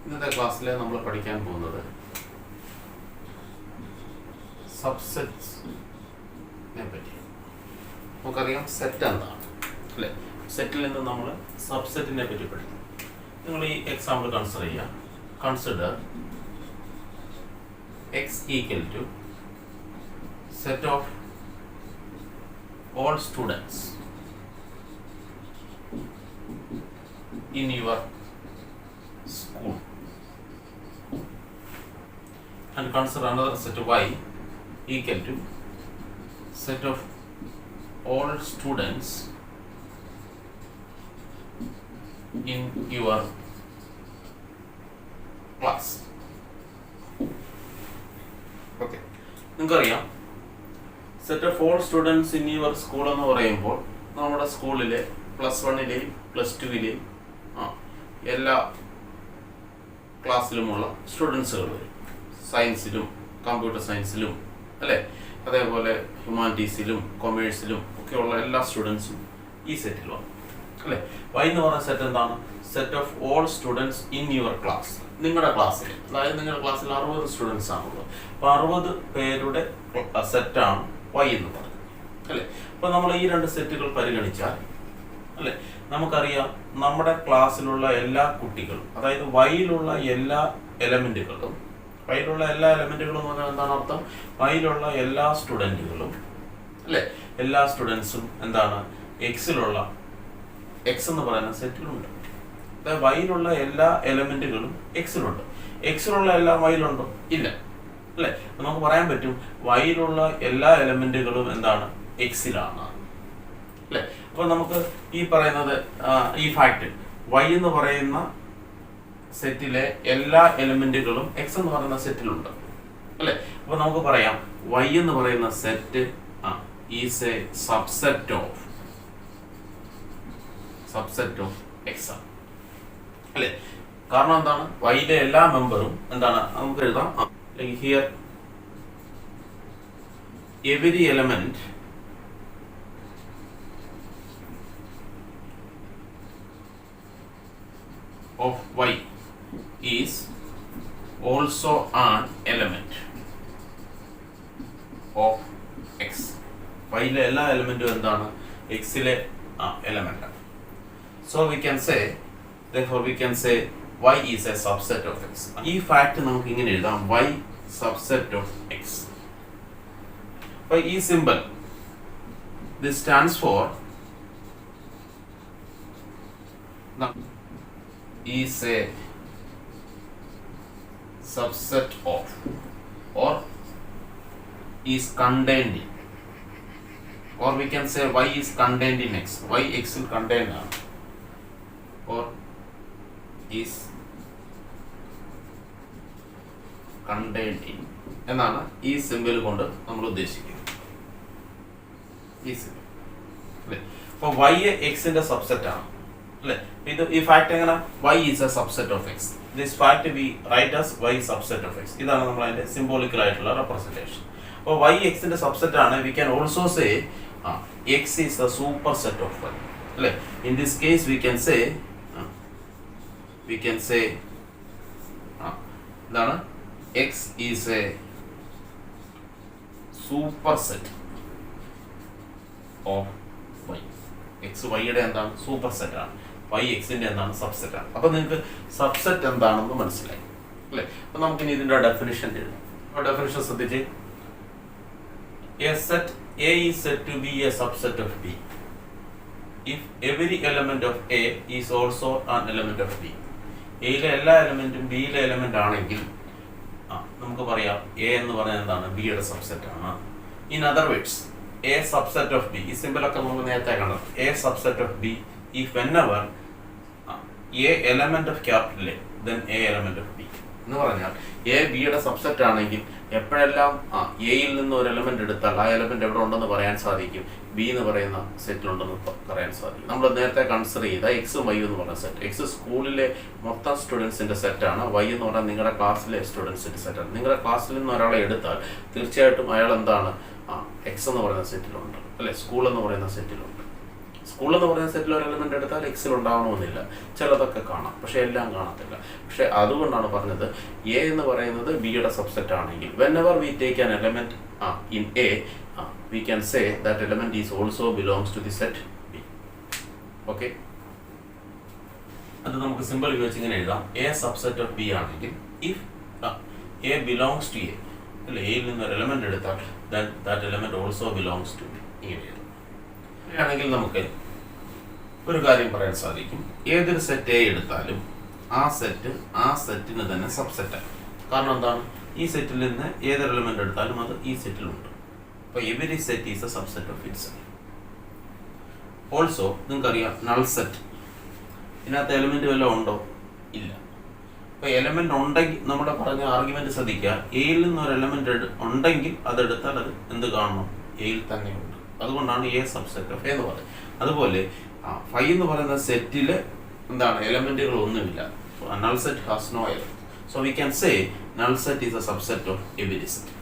ഇന്നത്തെ ക്ലാസ്സിൽ നമ്മൾ പഠിക്കാൻ പോകുന്നത് സബ്സെറ്റ്സിനെ പറ്റി. നമുക്കറിയാം സെറ്റ് എന്താണ് അല്ലേ. സെറ്റിൽ നിന്ന് നമ്മൾ സബ്സെറ്റിനെ പറ്റി പഠിക്കും. നിങ്ങൾ ഈ എക്സാമ്പിൾ കൺസിഡർ ചെയ്യുക. Consider x equal to set of all students in your school and consider another set of y equal to set of all students in your class. Okay, നിങ്ങൾക്കറിയാം set of all students in your school എന്ന് പറയുമ്പോൾ നമ്മുടെ സ്കൂളിലെ +1-ലെയും +2-ലെയും എല്ലാ ക്ലാസ്സിലുമുള്ള സ്റ്റുഡൻസുകൾ വരും. സയൻസിലും computer സയൻസിലും അല്ലേ, അതേപോലെ ഹ്യൂമാനിറ്റീസിലും കൊമേഴ്സിലും ഒക്കെയുള്ള എല്ലാ സ്റ്റുഡൻസും ഈ സെറ്റിൽ വന്നു അല്ലേ. വൈ എന്ന് പറയുന്ന സെറ്റ് എന്താണ്? Set of all students in your class. നിങ്ങളുടെ ക്ലാസ്സിൽ, അതായത് നിങ്ങളുടെ ക്ലാസ്സിൽ 60 സ്റ്റുഡൻസ് ആണുള്ളത്. അപ്പോൾ 60 പേരുടെ സെറ്റാണ് വൈ എന്ന് പറയുന്നത് അല്ലേ. അപ്പോൾ നമ്മൾ ഈ രണ്ട് സെറ്റുകൾ പരിഗണിച്ചാൽ അല്ലേ, നമുക്കറിയാം നമ്മുടെ ക്ലാസ്സിലുള്ള എല്ലാ കുട്ടികളും, അതായത് വൈയിലുള്ള എല്ലാ എലമെന്റുകളും എന്ന് പറഞ്ഞാൽ എന്താണ് അർത്ഥം? വൈയിലുള്ള എല്ലാ സ്റ്റുഡൻറ്റുകളും അല്ലേ, എല്ലാ സ്റ്റുഡൻസും എന്താണ് എക്സിലുള്ള എക്സ് എന്ന് പറയുന്ന സെറ്റിലുണ്ട്. അതായത് വൈയിലുള്ള എല്ലാ എലമെന്റുകളും എക്സിലുണ്ട്. എക്സിലുള്ള എല്ലാം വൈയിലുണ്ടോ? ഇല്ല അല്ലേ. നമുക്ക് പറയാൻ പറ്റും വൈയിലുള്ള എല്ലാ എലമെന്റുകളും എന്താണ് എക്സിലാണ് അല്ലേ. അപ്പോൾ നമുക്ക് ഈ പറയുന്നത് ഈ ഫാക്ട് വൈ എന്ന് പറയുന്ന സെറ്റിലെ എല്ലാ എലമെന്റുകളും എക്സ് എന്ന് പറയുന്ന സെറ്റിലുണ്ട് അല്ലേ. അപ്പോൾ നമുക്ക് പറയാം വൈ എന്ന് പറയുന്ന set is a subset of X അല്ലേ. കാരണം എന്താണ്? വൈയിലെ എല്ലാ മെമ്പറും എന്താണ് നമുക്ക് എഴുതാം. Here every element of y is also an element of x. y-ലെ എല്ലാ എലമെന്റും എന്താണ്? x-ലെ element. So we can say, therefore we can say y is a subset of x. ഈ ഫാക്ട് നമുക്ക് ഇങ്ങനെ എഴുതാം, y subset of x. By ഈ symbol, this stands for is a subset of or is contained in, or we can say y is contained in x. y x will contain or is contained in എന്നാണ് ഈ simple കൊണ്ട് നമ്മൾ ഉദ്ദേശിക്കുന്നത്. ഈ simple അല്ലേ. അപ്പോൾ y എക്സിന്റെ subset ആണ് അല്ലേ. ഇത് ഈ ഫാക്ട് എങ്ങനെ? y is a subset of x. This fact we write as y subset of x. ഇതാണ് നമ്മൾ അതിന്റെ സിംബോളിക്കൽ ആയിട്ടുള്ള റെപ്രസെന്റേഷൻ. അപ്പോൾ y എക്സിന്റെ സബ്സെറ്റ് ആണ്. We can also say x is the superset of y അല്ലേ. In this case we can say എന്താണ്? x is a superset of y. x y-യുടെ എന്താണ്? സൂപ്പർ സെറ്റ് ആണ്. y x-ന്റെ എന്താണ്? സബ്സെറ്റ് ആണ്. അപ്പോൾ നിങ്ങൾക്ക് സബ്സെറ്റ് എന്താണെന്ന് മനസ്സിലായി അല്ലേ. അപ്പോൾ നമുക്കിനി ഇതിന്റെ ഡെഫിനിഷൻ എഴുതാം. അപ്പോൾ ഡെഫിനിഷൻ ശ്രദ്ധിച്ച്, a set A is said to be a subset of B if every element of A is also an element of B. എയിലെ എല്ലാ എലമെന്റും ബിയിലെ എലമെന്റ് ആണെങ്കിൽ നമുക്ക് പറയാം എ എന്ന് പറയുന്നത് എന്താണ്? ബിയുടെ സബ്സെറ്റ് ആണ്. In other words A subset of B, ഈ സിമ്പിളൊക്കെ നമ്മൾ നേരത്തെ കണ്ടത്. A subset of B if whenever A element of capital A then A element of B എന്ന് പറഞ്ഞാൽ എ ബിയുടെ സബ്സെറ്റ് ആണെങ്കിൽ എപ്പോഴെല്ലാം എയിൽ നിന്ന് ഒരു എലമെന്റ് എടുത്താൽ ആ എലമെന്റ് എവിടെ ഉണ്ടെന്ന് പറയാൻ സാധിക്കും? ബി എന്ന് പറയുന്ന സെറ്റിലുണ്ടെന്ന് പറയാൻ സാധിക്കും. നമ്മൾ നേരത്തെ കൺസിഡർ ചെയ്ത എക്സും വൈ എന്ന് പറയുന്ന സെറ്റ്. എക്സ് സ്കൂളിലെ മൊത്തം സ്റ്റുഡൻസിന്റെ സെറ്റാണ്. വൈ എന്ന് പറഞ്ഞാൽ നിങ്ങളുടെ ക്ലാസ്സിലെ സ്റ്റുഡൻസിന്റെ സെറ്റാണ്. നിങ്ങളുടെ ക്ലാസ്സിൽ നിന്ന് ഒരാളെ എടുത്താൽ തീർച്ചയായിട്ടും അയാൾ എന്താണ്? എക്സ് എന്ന് പറയുന്ന സെറ്റിലുണ്ട് അല്ലെ, സ്കൂൾ എന്ന് പറയുന്ന സെറ്റിലുണ്ട്. സ്കൂളിൽ എന്ന് പറയുന്ന സെറ്റിൽ ഒരു എലമെന്റ് എടുത്താൽ എക്സിൽ ഉണ്ടാവണമെന്നില്ല, ചിലതൊക്കെ കാണാം, പക്ഷെ എല്ലാം കാണത്തില്ല. പക്ഷെ അതുകൊണ്ടാണ് പറഞ്ഞത് എ എന്ന് പറയുന്നത് ബിയുടെ സബ്സെറ്റ് ആണെങ്കിൽ whenever we take an element in A, we can say that element is also belongs to the set B. Okay, അത് നമുക്ക് സിമ്പിൾ ഉപയോഗിച്ച് ഇങ്ങനെ എഴുതാം. എ സബ്സെറ്റ് ഓഫ് ബി ആണെങ്കിൽ if A belongs to A, അല്ലെ, എയിൽ നിന്ന് ഒരു എലമെന്റ് എടുത്താൽ then that element also belongs to B. ഇങ്ങനെ എഴുതാം. ആണെങ്കിൽ നമുക്ക് ഒരു കാര്യം പറയാൻ സാധിക്കും, ഏതൊരു സെറ്റ് എ എടുത്താലും ആ സെറ്റിന് തന്നെ സബ്സെറ്റാണ്. കാരണം എന്താണ്, ഈ സെറ്റിൽ നിന്ന് ഏതൊരു എലമെന്റ് എടുത്താലും അത് ഈ സെറ്റിലുണ്ട്. അപ്പോൾ every set is a subset of itself. Also നിങ്ങൾക്കറിയാം നൾ സെറ്റ്, ഇതിനകത്ത് എലമെന്റ് വല്ലതും ഉണ്ടോ? ഇല്ല. അപ്പോൾ എലമെന്റ് ഉണ്ടെങ്കിൽ നമ്മുടെ പറഞ്ഞ ആർഗ്യുമെന്റ് ശ്രദ്ധിക്കുക, എയിൽ നിന്ന് ഒരു എലമെന്റ് ഉണ്ടെങ്കിൽ അതെടുത്താൽ അത് എന്ത് കാണണം? എയിൽ തന്നെയുണ്ട്. അതുകൊണ്ടാണ് എ സബ്സെറ്റ് ഓഫ് എ എന്ന് പറയുന്നത്. അതുപോലെ ഫൈ എന്ന് പറയുന്ന സെറ്റിൽ എന്താണ്, എലമെന്റുകൾ ഒന്നുമില്ല. Null set has no element. So we can say null set is a subset of every set.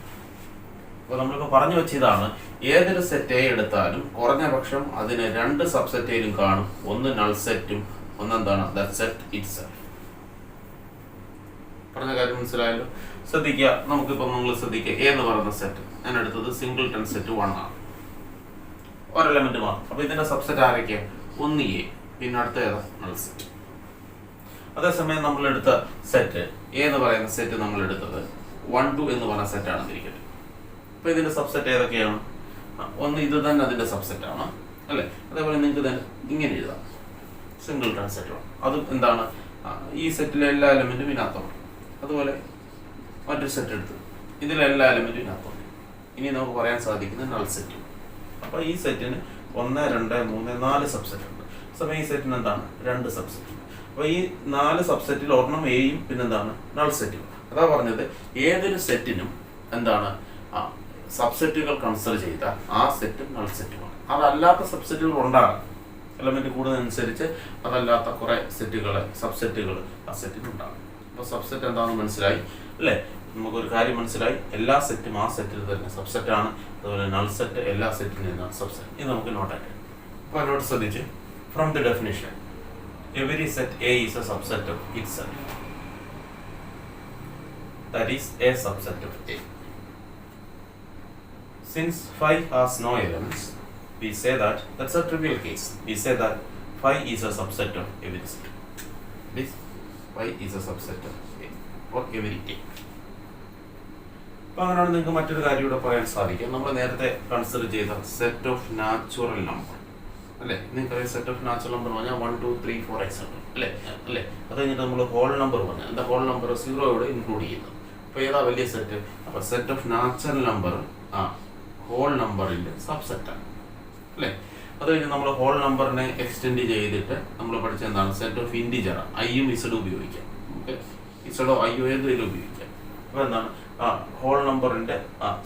അപ്പോൾ നമ്മളിപ്പോൾ പറഞ്ഞു വെച്ചതാണ്, ഏതൊരു സെറ്റ് എ എടുത്താലും കുറഞ്ഞ പക്ഷം അതിന് രണ്ട് സബ്സെറ്റിലും കാണും. ഒന്ന് നൾ സെറ്റും ഒന്നെന്താണ് ദാറ്റ് സെറ്റ് ഇറ്റ്സെൽഫ്. പറഞ്ഞ കാര്യം മനസ്സിലായല്ലോ? ശ്രദ്ധിക്കുക, നമുക്കിപ്പോൾ നിങ്ങൾ ശ്രദ്ധിക്കുക, എ എന്ന് പറയുന്ന സെറ്റ് ഞാൻ എടുത്തത് സിംഗിൾട്ടൺ സെറ്റ് 1 ആണ്, ഒരു എലമെന്റ് മാത്രം. അപ്പോൾ ഇതിന്റെ സബ്സെറ്റ് ആരൊക്കെയാണ്? ഒന്ന് എ, പിന്നെ അടുത്ത ഏതാ? Null set. അതേസമയം നമ്മൾ എടുത്ത സെറ്റ് എ എന്ന് പറയുന്ന സെറ്റ് നമ്മൾ എടുത്തത് 1 2 എന്ന് പറയുന്ന സെറ്റ് ആണെന്ന് ഇരിക്കട്ടെ. അപ്പോൾ ഇതിന്റെ സബ്സെറ്റ് ഏതൊക്കെയാണ്? ഒന്ന് ഇത് തന്നെ അതിന്റെ സബ്സെറ്റ് ആണ്, അല്ലേ? അതേപോലെ നിങ്ങൾക്ക് തന്നെ ഇങ്ങനെ എഴുതാം, സിംഗിൾട്ടൺ സെറ്റ് 1. അത് എന്താണ്, ഈ സെറ്റിലെ എല്ലാ എലമെന്റും ഇതിനകത്തുണ്ട്. അതുപോലെ മറ്റൊരു സെറ്റ് എടുത്ത് ഇതിലെ എല്ലാ എലമെന്റും ഇതിനകത്തുണ്ട്. ഇനി നമുക്ക് പറയാൻ സാധിക്കുന്നത് നൾ സെറ്റ്. അപ്പോൾ ഈ സെറ്റിന് 1 2 3 4 സബ്സെറ്റ് ഉണ്ട്. സമയം ഈ സെറ്റിന് എന്താണ്? 2 സബ്സെറ്റ്. അപ്പോൾ ഈ 4 സബ്സെറ്റിൽ ഒരെണ്ണം എയും പിന്നെന്താണ്? നൾ സെറ്റും. അതാ പറഞ്ഞത്, ഏതൊരു സെറ്റിനും എന്താണ് സബ്സെറ്റുകൾ കൺസിഡർ ചെയ്താൽ ആ സെറ്റ് നൾ സെറ്റുമാണ്. അതല്ലാത്ത സബ്സെറ്റുകൾ ഉണ്ടാകും, എലമെന്റ് കൂടുന്നതനുസരിച്ച് അതല്ലാത്ത കുറെ സബ്സെറ്റുകൾ ആ സെറ്റിന് ഉണ്ടാകും. അപ്പോൾ സബ്സെറ്റ് എന്താണെന്ന് മനസ്സിലായി അല്ലേ? നമുക്കൊരു കാര്യം മനസ്സിലായി, എല്ലാ സെറ്റും ആ സെറ്റിൽ തന്നെ സബ്സെറ്റ് ആണ്. അതുപോലെ നൾ സെറ്റ് എല്ലാ സെറ്റിനും നിന്നാണ് സബ്സെറ്റ്. ഇത് നമുക്ക് നോട്ടായിട്ട്. അപ്പോൾ നോട്ട് ശ്രദ്ധിച്ച്, from the definition every set A is a subset of itself, that is a subset of A. Since phi has no elements, we say that that's a trivial case. We say that phi is a subset of every set. This phi is a subset of A for every A. അപ്പോൾ അങ്ങനെയാണ് നിങ്ങൾക്ക് മറ്റൊരു കാര്യം ഇവിടെ പറയാൻ സാധിക്കും. നമ്മൾ നേരത്തെ കൺസിഡർ ചെയ്ത സെറ്റ് ഓഫ് നാച്ചുറൽ നമ്പർ, അല്ലേ? നിങ്ങൾക്കറിയാം സെറ്റ് ഓഫ് നാച്ചുറൽ നമ്പർ പറഞ്ഞാൽ 1 2 3 4 എക്സെട്ര, അല്ലേ? അത് കഴിഞ്ഞിട്ട് നമ്മൾ ഹോൾ നമ്പർ പറഞ്ഞാൽ എന്താ, ഹോൾ നമ്പർ 0 ഇവിടെ ഇൻക്ലൂഡ് ചെയ്യുന്നത്. അപ്പോൾ ഏതാ വലിയ സെറ്റ്? അപ്പോൾ set of natural number whole നമ്പറിന്റെ സബ്സെറ്റാണ്, അല്ലേ? അത് കഴിഞ്ഞ് നമ്മൾ ഹോൾ നമ്പറിനെ എക്സ്റ്റെൻഡ് ചെയ്തിട്ട് നമ്മൾ പഠിച്ച എന്താണ്, സെറ്റ് ഓഫ് ഇൻറ്റിജർ ഐയും ഇസഡും ഉപയോഗിക്കാം. ഓക്കെ, ഇസഡോ ഐയോ ഏതെങ്കിലും ഉപയോഗിക്കാം. അപ്പോൾ എന്താണ്, ഹോൾ നമ്പറിന്റെ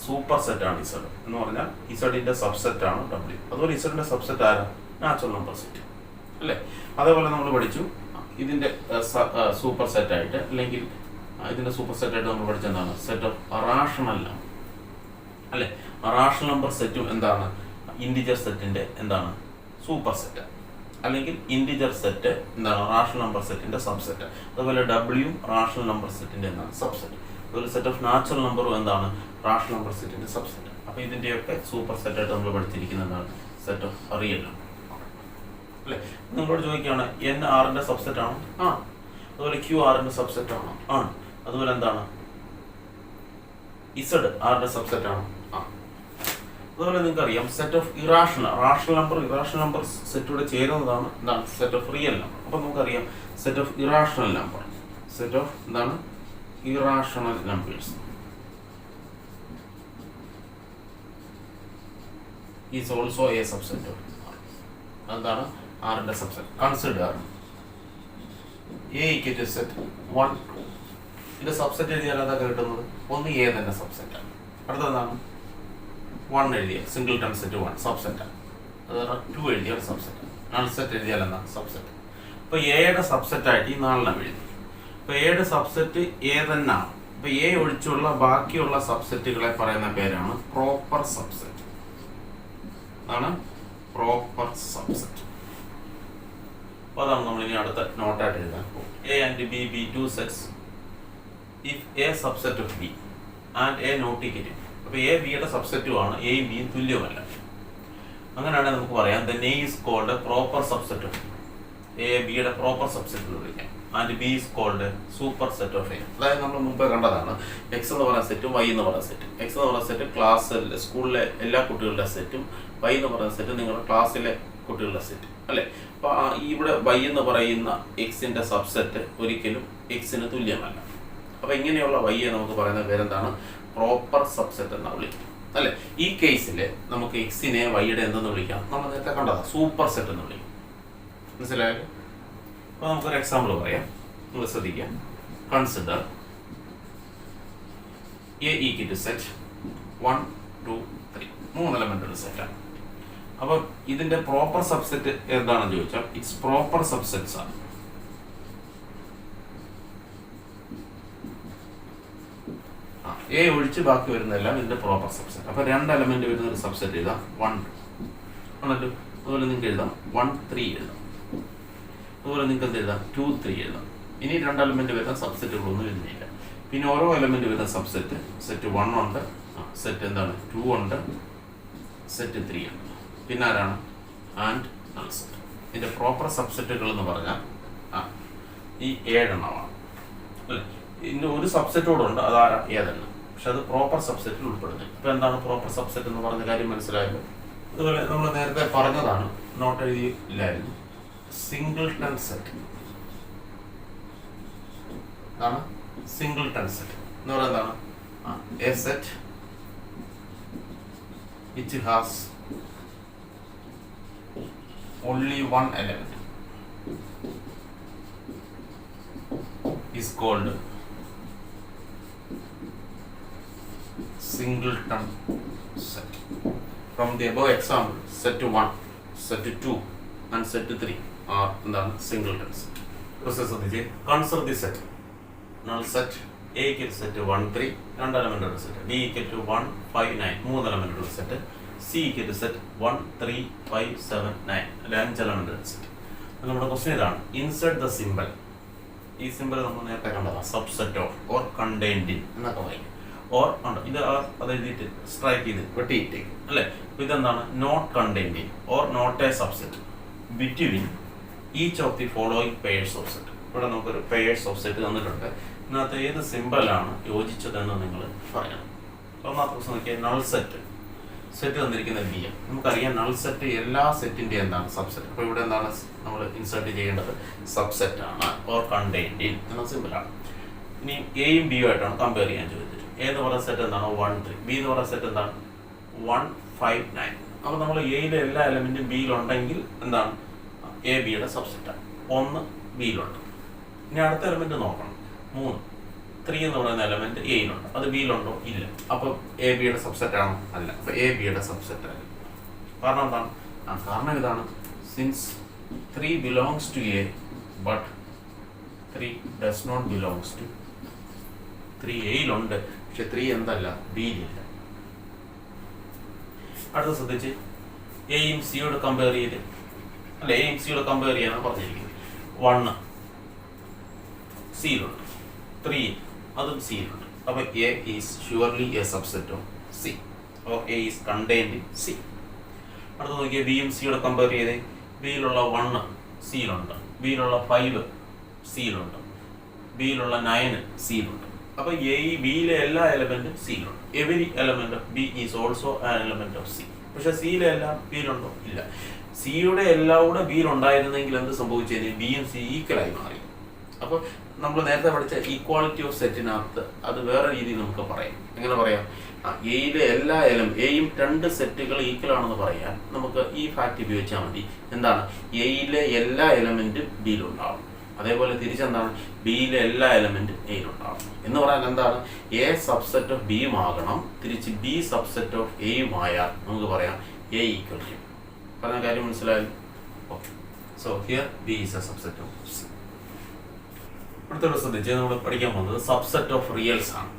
സൂപ്പർ സെറ്റ് ആണ് ഇസഡ് എന്ന് പറഞ്ഞാൽ ഇസഡിന്റെ സബ്സെറ്റ് ആണ് ഡബ്ല്യു. അതുപോലെ ഇസഡിന്റെ സബ്സെറ്റ് ആരാ? നാച്ചുറൽ നമ്പർ സെറ്റ്, അല്ലേ? അതേപോലെ നമ്മൾ പഠിച്ചു ഇതിന്റെ സൂപ്പർ സെറ്റ് ആയിട്ട്, അല്ലെങ്കിൽ ഇതിന്റെ സൂപ്പർ സെറ്റ് ആയിട്ട് നമ്മൾ പഠിച്ച എന്താണ്, സെറ്റ് ഓഫ് റാഷണൽ നമ്പർ, അല്ലേ? റാഷണൽ നമ്പർ സെറ്റും എന്താണ്, ഇൻറ്റിജർ സെറ്റിന്റെ എന്താണ്, സൂപ്പർ സെറ്റ്, അല്ലെങ്കിൽ ഇൻറ്റിജർ സെറ്റ് എന്താണ്, റാഷണൽ നമ്പർ സെറ്റിന്റെ സബ്സെറ്റ്. അതുപോലെ ഡബ്ല്യു റാഷണൽ നമ്പർ സെറ്റിന്റെ എന്താണ്, സബ്സെറ്റ്. അതുപോലെ സെറ്റ് ഓഫ് നാച്ചുറൽ നമ്പറും എന്താണ്, റാഷണൽ നമ്പർ സെറ്റിന്റെ സബ്സെറ്റ്. അപ്പോൾ ഇതിന്റെയൊക്കെ സൂപ്പർ സെറ്റ് ആയിട്ട് നമ്മൾ പഠിച്ചിരിക്കുന്നത് എന്താണ്, സെറ്റ് ഓഫ് റിയൽ നമ്പർ, അല്ലേ? നിങ്ങളോട് ചോദിക്കുകയാണ് എൻ ആറിന്റെ സബ്സെറ്റ് ആണോ? അതുപോലെ ക്യൂ ആറിന്റെ സബ്സെറ്റ് ആണോ? ആണ്. അതുപോലെ എന്താണ്, ഇസഡ് ആറിന്റെ സബ്സെറ്റ് ആണോ? അതുപോലെ നിങ്ങൾക്ക് അറിയാം സെറ്റ് ഓഫ് റാഷണൽ നമ്പർ സെറ്റോടെ ചേരുന്നതാണ് എന്താണ്, സെറ്റ് ഓഫ് റിയൽ നമ്പർ. അപ്പോൾ നമുക്കറിയാം set of irrational number, set of എന്താണ്, irrational numbers is also a subset of എന്താണ്, ആറിന്റെ subset. Consider A equal set 1 2. ഇതിന്റെ സബ്സെറ്റ് എഴുതിയാൽ അതൊക്കെ കിട്ടുന്നത് ഒന്ന് എ തന്നെ സബ്സെറ്റാണ്. അടുത്തതാണ് 1 എഴുതിയ സിംഗിൾട്ടൺ സെറ്റ് 1 സബ്സെറ്റാണ്. അത് 2 എഴുതിയാൽ സബ്സെറ്റ്, നൾ സെറ്റ് എഴുതിയാൽ എന്നാ സബ്സെറ്റ്. അപ്പോൾ എയുടെ സബ്സെറ്റ് ആയിട്ട് ഈ 4 എഴുതി. അപ്പോൾ എയുടെ സബ്സെറ്റ് എ തന്നെയാണ്. അപ്പോൾ എ ഒഴിച്ചുള്ള ബാക്കിയുള്ള സബ്സെറ്റുകളെ പറയുന്ന പേരാണ് പ്രോപ്പർ സബ്സെറ്റ്. അതാണ് പ്രോപ്പർ സബ്സെറ്റ്. അപ്പോൾ അതാണ് നമ്മൾ ഇനി അടുത്ത നോട്ടായിട്ട് എഴുതാൻ പോകും. A and B be two sets if A subset of B and A not equal. അപ്പോൾ എ ബിയുടെ സബ്സെറ്റും ആണ്, എയും ബിയും തുല്യമല്ല. അങ്ങനെയാണെങ്കിൽ നമുക്ക് പറയാം then A is called proper subset of A, ബിയുടെ പ്രോപ്പർ സബ്സെറ്റ് എന്ന് വിളിക്കാം. And B is called super set of A. അതായത് നമ്മൾ മുമ്പ് കണ്ടതാണ് എക്സ് എന്ന് പറയുന്ന സെറ്റും വൈ എന്ന് പറയുന്ന സെറ്റും. എക്സ് എന്ന് പറയുന്ന സെറ്റ് ക്ലാസ്സിൽ സ്കൂളിലെ എല്ലാ കുട്ടികളുടെ സെറ്റും, വൈ എന്ന് പറയുന്ന സെറ്റ് നിങ്ങളുടെ ക്ലാസ്സിലെ കുട്ടികളുടെ സെറ്റ് അല്ലേ. അപ്പോൾ ഇവിടെ വൈ എന്ന് പറയുന്ന എക്സിൻ്റെ സബ്സെറ്റ് ഒരിക്കലും എക്സിന് തുല്യമല്ല. അപ്പോൾ ഇങ്ങനെയുള്ള വൈയെ നമുക്ക് പറയുന്ന പേരെന്താണ്? പ്രോപ്പർ സബ്സെറ്റ് എന്നാണ് വിളിക്കുക അല്ലേ. ഈ കേസിൽ നമുക്ക് എക്സിനെ വൈയുടെ എന്തെന്ന് വിളിക്കാം? നമ്മൾ നേരത്തെ കണ്ടതാണ് സൂപ്പർ സെറ്റ് എന്ന് വിളിക്കും. മനസ്സിലായോ? അപ്പോൾ നമുക്കൊരു എക്സാമ്പിൾ പറയാം, നിങ്ങൾ ശ്രദ്ധിക്കാം. Consider A equal to set 1 2 3, 3 എലമെന്റുള്ള സെറ്റാണ്. അപ്പം ഇതിന്റെ പ്രോപ്പർ സബ്സെറ്റ് എന്താണെന്ന് ചോദിച്ചാൽ ഇറ്റ്സ് പ്രോപ്പർ സബ്സെറ്റ്സ് ആണ്. എ ഒഴിച്ച് ബാക്കി വരുന്നതെല്ലാം ഇതിന്റെ പ്രോപ്പർ സബ്സെറ്റ്. അപ്പൊ 2 എലമെന്റ് വരുന്ന ഒരു സബ്സെറ്റ് എഴുതാം 1 ആണല്ലോ. അതുപോലെ നിങ്ങൾക്ക് എഴുതാം 1 3 എഴുതാം. അതുപോലെ നിങ്ങൾക്ക് എന്ത് എഴുതാം 2 3 എഴുതാം. ഇനി 2 എലമെന്റ് വരുന്ന സബ്സെറ്റുകളൊന്നും എഴുതുന്നില്ല. പിന്നെ ഓരോ എലമെന്റ് വരുന്ന സബ്സെറ്റ് സെറ്റ് 1 ഉണ്ട്, സെറ്റ് എന്താണ് 2 ഉണ്ട്, സെറ്റ് 3 ഉണ്ട്. പിന്നെ ആരാണ്? And null set. ഇതിന്റെ പ്രോപ്പർ സബ്സെറ്റുകൾ എന്ന് പറഞ്ഞാൽ ഈ 7 എണ്ണമാണ് അല്ലേ. ഇതിന്റെ ഒരു സബ്സെറ്റോടെ ഉണ്ട്, അതാരാ? ഏതെണ്ണം. പക്ഷെ അത് പ്രോപ്പർ സബ്സെറ്റിൽ ഉൾപ്പെടുന്നത്. ഇപ്പൊ എന്താണ് പ്രോപ്പർ സബ്സെറ്റ് എന്ന് പറഞ്ഞ കാര്യം മനസ്സിലായല്ലോ. അതുപോലെ നമ്മൾ നേരത്തെ പറഞ്ഞതാണ്, നോട്ട് എഴുതിയില്ലായിരുന്നു, സിംഗിൾട്ടൺ സെറ്റ് ആണ്. സിംഗിൾട്ടൺ സെറ്റ് എന്ന് പറയുന്നത് എന്താണ്? A set which has only one element is called singleton set. From the above example, set 1, set 2 and set 3 are എന്താണ്? singleton set. Consider the set null set A equal to set 1 3, 2 element ഉള്ള set. B equal to 1 5 9, 3 element ഉള്ള set. C equal to set 1 3 5 7 9, 5 element ഉള്ള set. നമ്മുടെ question ഇതാണ്, insert the symbol. ഈ symbol നമ്മൾ നേരത്തെ കണ്ടതാണ്, subset of or contained in എന്നൊക്കെ പറയും. ഓർ ഉണ്ട് ഇത് അത് എഴുതിയിട്ട് സ്ട്രൈക്ക് ചെയ്ത് വെട്ടിയിട്ട് അല്ലേ. അപ്പോൾ ഇതെന്താണ്? Not contained in or not a subset between each of the following pairs of set. ഇവിടെ നമുക്കൊരു പെയർസ് ഓഫ് സെറ്റ് തന്നിട്ടുണ്ട്. ഇതിനകത്ത് ഏത് സിമ്പലാണ് യോജിച്ചതെന്ന് നിങ്ങൾ പറയണം. ഒന്നാമത്തെ പ്രശ്നം നോക്കിയാൽ നൾ സെറ്റ്. സെറ്റ് തന്നിരിക്കുന്ന ബി എം. നമുക്കറിയാം നൾ സെറ്റ് എല്ലാ സെറ്റിൻ്റെ എന്താണ്? സബ്സെറ്റ്. അപ്പോൾ ഇവിടെ എന്താണ് നമ്മൾ ഇൻസേർട്ട് ചെയ്യേണ്ടത്? സബ്സെറ്റ് ആണ് ഓർ കണ്ടെയ്ൻഡ് ഇൻ എന്ന സിമ്പിളാണ്. ഇനി എയും ബിയും ആയിട്ടാണ് കമ്പയർ ചെയ്യാൻ ചോദിച്ചിട്ട്. എ എന്ന് പറയുന്ന സെറ്റ് എന്താണ്? 1 3. ബി എന്ന് പറയുന്ന സെറ്റ് എന്താണ്? 1 5 9. അപ്പോൾ നമ്മൾ എയിലെ എല്ലാ എലമെൻറ്റും ബിയിലുണ്ടെങ്കിൽ എന്താണ്? എ ബിയുടെ സബ്സെറ്റാണ്. 1 ബിയിലുണ്ട്. ഇനി അടുത്ത എലമെൻറ്റ് നോക്കണം. 3 3 എന്ന് പറയുന്ന എലമെന്റ് എയിലുണ്ട്, അത് ബിയിലുണ്ടോ? ഇല്ല. അപ്പം എ ബിയുടെ സബ്സെറ്റ് ആണോ? അല്ല. അപ്പൊ എ ബിയുടെ സബ്സെറ്റ് അല്ല. കാരണം എന്താണ്? കാരണം ഇതാണ്, since 3 belongs to A but 3 does not belongs to 3 എയിലുണ്ട്, പക്ഷെ 3 എന്തല്ല? ബിയിലില്ല. അടുത്ത ശ്രദ്ധിച്ച്, എയും സിയോട് കമ്പയർ ചെയ്ത് അല്ല, എയും സിയോട് കമ്പയർ ചെയ്യാനാണ് പറഞ്ഞിരിക്കുന്നത്. 1 സിയിലുണ്ട്, 3 അതും സിയിലുണ്ട്. അപ്പൊ A is surely A subset of C, or A is contained in C. അടുത്ത നോക്കിയാൽ ബിയും സിയോട് കമ്പയർ ചെയ്തേ. ബിയിലുള്ള 1 സിയിലുണ്ട്, ബിയിലുള്ള 5 സിയിലുണ്ട്, ബിയിലുള്ള 9 സിയിലുണ്ട്. അപ്പൊ ബിയിലെ എല്ലാ എലമെന്റും സിയിലുണ്ട്. Every element of B is also an element of C. പക്ഷെ സിയിലെ എല്ലാം ബിയിലുണ്ടോ? ഇല്ല. സിയുടെ എല്ലാം കൂടെ ബിയിലുണ്ടായിരുന്നെങ്കിൽ എന്ത് സംഭവിച്ചതിന്? ബിയും സി ഈക്വലായി മാറി. അപ്പോൾ നമ്മൾ നേരത്തെ പഠിച്ച ഈക്വാളിറ്റി ഓഫ് സെറ്റിനകത്ത് അത് വേറെ രീതിയിൽ നമുക്ക് പറയാം. എങ്ങനെ പറയാം? എയിലെ എല്ലാ എയും 2 സെറ്റുകൾ ഈക്വൽ ആണെന്ന് പറയാൻ നമുക്ക് ഈ ഫാക്ട് ഉപയോഗിച്ചാൽ മതി. എന്താണ്? എയിലെ എല്ലാ എലമെന്റും ബിയിലുണ്ടാവും. അതേപോലെ തിരിച്ചെന്താണ്? ബിയിലെ എല്ലാ എലമെന്റും എയിലുണ്ടാവും. എന്ന് പറയാൻ എന്താണ്? എ സബ്സെറ്റ് ഓഫ് ബിയും ആകണം, തിരിച്ച് ബി സബ്സെറ്റ് ഓഫ് എയും ആയാൽ നമുക്ക് പറയാം എ ഈക്വൽ ടു. പറഞ്ഞ കാര്യം മനസ്സിലായി? Okay. So here B is a subset of C. അടുത്ത ശ്രദ്ധിച്ച് നമ്മൾ പഠിക്കാൻ പോകുന്നത് സബ്സെറ്റ് ഓഫ് റിയൽസ് ആണ്.